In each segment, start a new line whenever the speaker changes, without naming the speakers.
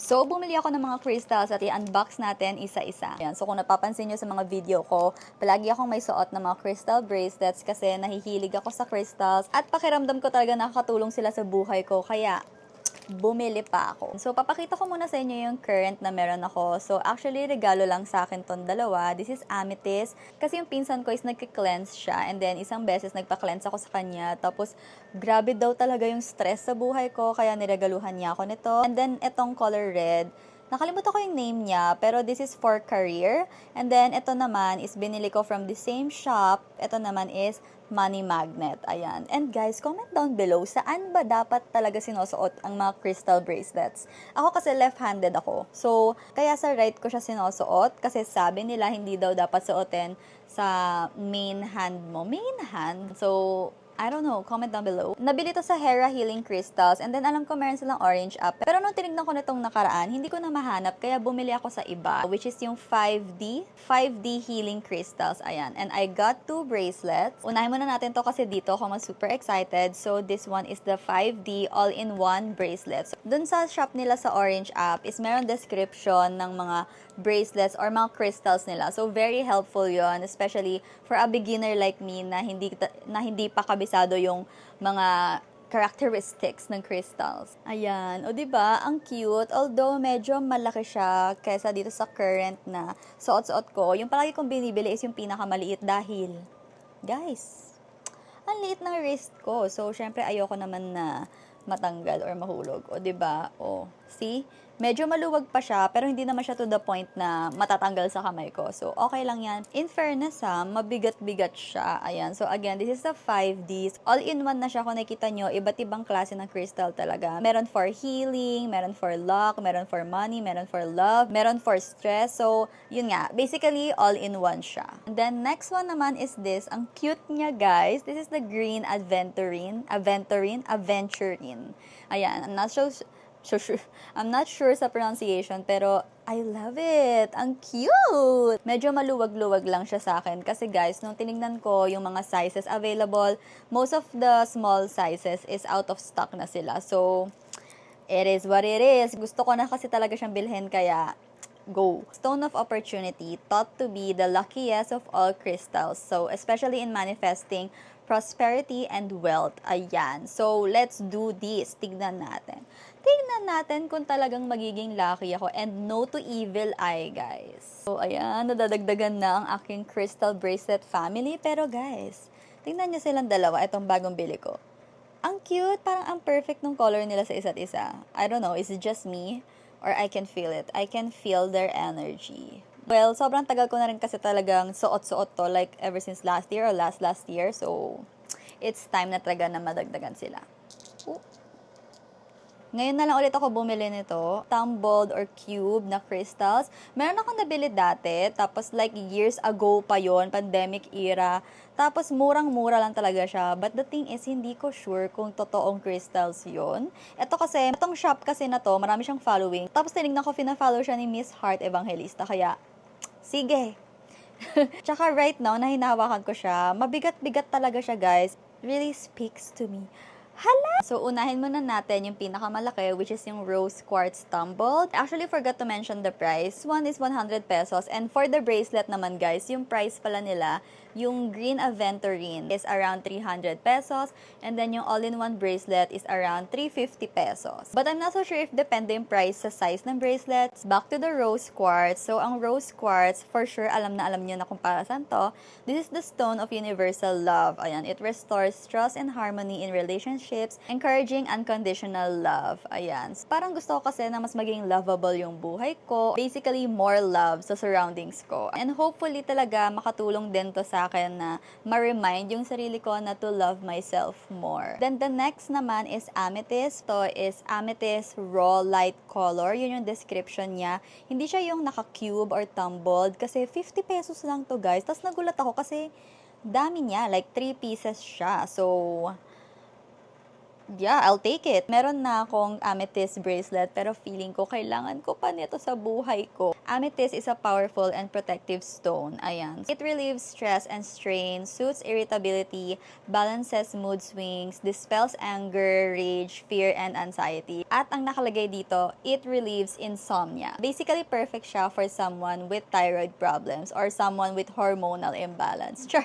So, bumili ako ng mga crystals at i-unbox natin isa-isa. Ayan. So, kung napapansin nyo sa mga video ko, palagi akong may suot ng mga crystal bracelets kasi nahihilig ako sa crystals at pakiramdam ko talaga nakakatulong sila sa buhay ko. Kaya, bumili pa ako. So, papakita ko muna sa inyo yung current na meron ako. So, actually, regalo lang sa akin tong dalawa. This is amethyst. Kasi yung pinsan ko is nagka-cleanse siya. And then, isang beses nagpa-cleanse ako sa kanya. Tapos, grabe daw talaga yung stress sa buhay ko. Kaya niregaluhan niya ako nito. And then, itong color red. Nakalimutan ko yung name niya, pero this is for career. And then, ito naman is binili ko from the same shop. Ito naman is money magnet. Ayan. And guys, comment down below, saan ba dapat talaga sinusuot ang mga crystal bracelets? Ako kasi left-handed ako. So, kaya sa right ko siya sinusuot kasi sabi nila hindi daw dapat suotin sa main hand mo. Main hand? So, I don't know, comment down below. Nabili to sa Hera Healing Crystals and then alam ko meron silang orange app. Pero nung tinignan ko nitong nakaraan, hindi ko na mahanap kaya bumili ako sa iba, which is yung 5D Healing Crystals. Ayan. And I got 2 bracelets. Unahin muna natin to kasi dito ako mas super excited. So this one is the 5D all-in-one bracelet. So, dun sa shop nila sa orange app is meron description ng mga bracelets or mga crystals nila. So very helpful yon, especially for a beginner like me na hindi pa kabisado yung mga characteristics ng crystals. Ayan. O, diba? Ang cute. Although, medyo malaki siya kaysa dito sa current na suot-suot ko. Yung palagi kong binibili is yung pinakamaliit dahil, guys, ang liit ng wrist ko. So, syempre, ayoko naman na matanggal or mahulog. O, diba? O, see? Medyo maluwag pa siya, pero hindi naman siya to the point na matatanggal sa kamay ko. So, okay lang yan. In fairness mabigat-bigat siya. Ayan. So, again, this is the 5Ds. All-in-one na siya. Kung nakita nyo, iba't ibang klase ng crystal talaga. Meron for healing, meron for luck, meron for money, meron for love, meron for stress. So, yun nga. Basically, all-in-one siya. And then, next one naman is this. Ang cute niya, guys. This is the green aventurine. Ayan. I'm not sure sa pronunciation, pero I love it. Ang cute! Medyo maluwag-luwag lang siya sa akin. Kasi guys, nung tinignan ko yung mga sizes available, most of the small sizes is out of stock na sila. So, it is what it is. Gusto ko na kasi talaga siyang bilhin, kaya go. Stone of Opportunity, thought to be the luckiest of all crystals. So, especially in manifesting prosperity and wealth. Ayan. So, let's do this. Tignan natin. Tignan natin kung talagang magiging lucky ako, and no to evil eye, guys. So, ayan. Nadadagdagan na ang aking crystal bracelet family. Pero, guys, tignan niyo silang dalawa. Itong bagong bili ko. Ang cute. Parang ang perfect ng color nila sa isa't isa. I don't know. Is it just me? Or I can feel it. I can feel their energy. Well, sobrang tagal ko na rin kasi talagang suot-suot to, like ever since last year or last year. So, it's time na talaga na madagdagan sila. Ooh. Ngayon na lang ulit ako bumili nito. Tumbled or cube na crystals. Meron akong nabili dati. Tapos like years ago pa yon, pandemic era. Tapos murang-mura lang talaga siya. But the thing is, hindi ko sure kung totoong crystals yon. Ito kasi, itong shop kasi na to, marami siyang following. Tapos tinignan ko, fina-follow siya ni Miss Heart Evangelista. Kaya, sige. Tsaka right now, na hinahawakan ko siya, mabigat-bigat talaga siya, guys. Really speaks to me. Hala! So, unahin muna natin yung pinakamalaki, which is yung rose quartz tumbled. Actually, forgot to mention the price. One is 100 pesos. And for the bracelet naman, guys, yung price pala nila, yung green aventurine is around 300 pesos. And then yung all-in-one bracelet is around 350 pesos. But I'm not so sure if depende yung price sa size ng bracelets. Back to the rose quartz. So, ang rose quartz, for sure, alam nyo na kung para saan to. This is the stone of universal love. Ayan, it restores trust and harmony in relationships, encouraging unconditional love. Ayan. Parang gusto ko kasi na mas maging lovable yung buhay ko. Basically, more love sa surroundings ko. And hopefully talaga makatulong din to sa akin na ma-remind yung sarili ko na to love myself more. Then the next naman is amethyst. To is amethyst raw light color. Yun yung description niya. Hindi siya yung naka-cube or tumbled kasi 50 pesos lang to, guys. Tapos nagulat ako kasi dami niya. Like 3 pieces siya. So, yeah, I'll take it. Meron na akong amethyst bracelet pero feeling ko kailangan ko pa nito sa buhay ko. Amethyst is a powerful and protective stone. Ayan. It relieves stress and strain, soothes irritability, balances mood swings, dispels anger, rage, fear, and anxiety. At ang nakalagay dito, it relieves insomnia. Basically, perfect siya for someone with thyroid problems or someone with hormonal imbalance. Sure.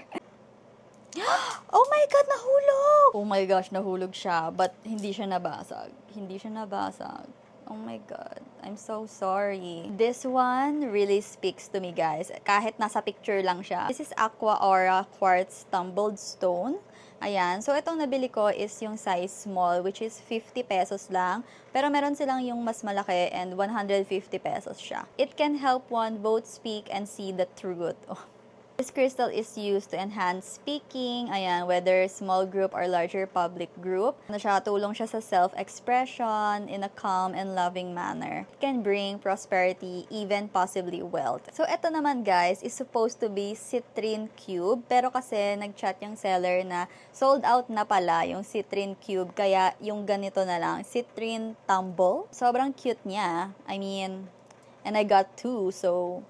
Oh my God, nahulog! Oh my gosh, nahulog siya. But hindi siya nabasag. Hindi siya nabasag. Oh my God, I'm so sorry. This one really speaks to me, guys. Kahit nasa picture lang siya. This is Aqua Aura Quartz Tumbled Stone. Ayan. So, itong nabili ko is yung size small, which is 50 pesos lang. Pero meron silang yung mas malaki and 150 pesos siya. It can help one both speak and see the truth. Oh. This crystal is used to enhance speaking, ayan, whether small group or larger public group. Tulong siya sa self-expression in a calm and loving manner. It can bring prosperity, even possibly wealth. So, ito naman guys, is supposed to be citrine cube, pero kasi nag-chat yung seller na sold out na pala yung citrine cube, kaya yung ganito na lang, citrine tumble. Sobrang cute niya. I mean, and I got two, so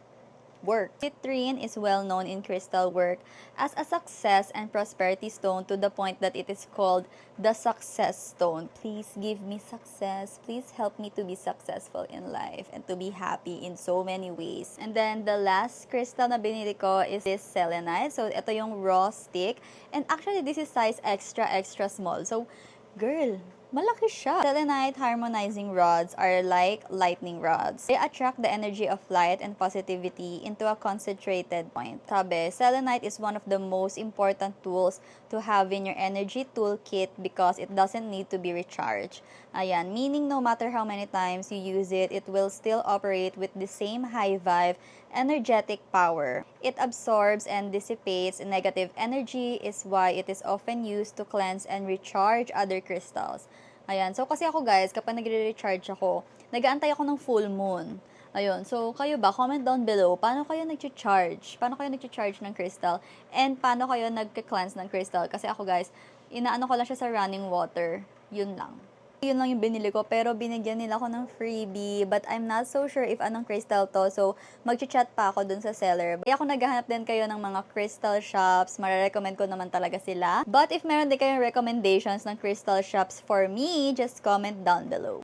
work. Citrine is well known in crystal work as a success and prosperity stone to the point that it is called the success stone. Please give me success. Please help me to be successful in life and to be happy in so many ways. And then the last crystal na binili ko is this selenite. So ito yung raw stick. And actually this is size extra small. So girl, malaki siya. Selenite harmonizing rods are like lightning rods. They attract the energy of light and positivity into a concentrated point. Sabi, selenite is one of the most important tools to have in your energy toolkit because it doesn't need to be recharged. Ayan, meaning no matter how many times you use it, it will still operate with the same high vibe, energetic power. It absorbs and dissipates negative energy, is why it is often used to cleanse and recharge other crystals. Ayan. So, kasi ako guys, kapag nagre-recharge ako, nag-aantay ako ng full moon. Ayun. So, kayo ba? Comment down below. Paano kayo nag-charge? Paano kayo nag-charge ng crystal? And paano kayo nag-cleanse ng crystal? Kasi ako guys, inaano ko lang siya sa running water. Yun lang. Yun lang yung binili ko, pero binigyan nila ako ng freebie, but I'm not so sure if anong crystal to, so mag-chat pa ako dun sa seller. Kaya kung naghahanap din kayo ng mga crystal shops, marirecommend ko naman talaga sila. But if meron din kayong recommendations ng crystal shops for me, just comment down below.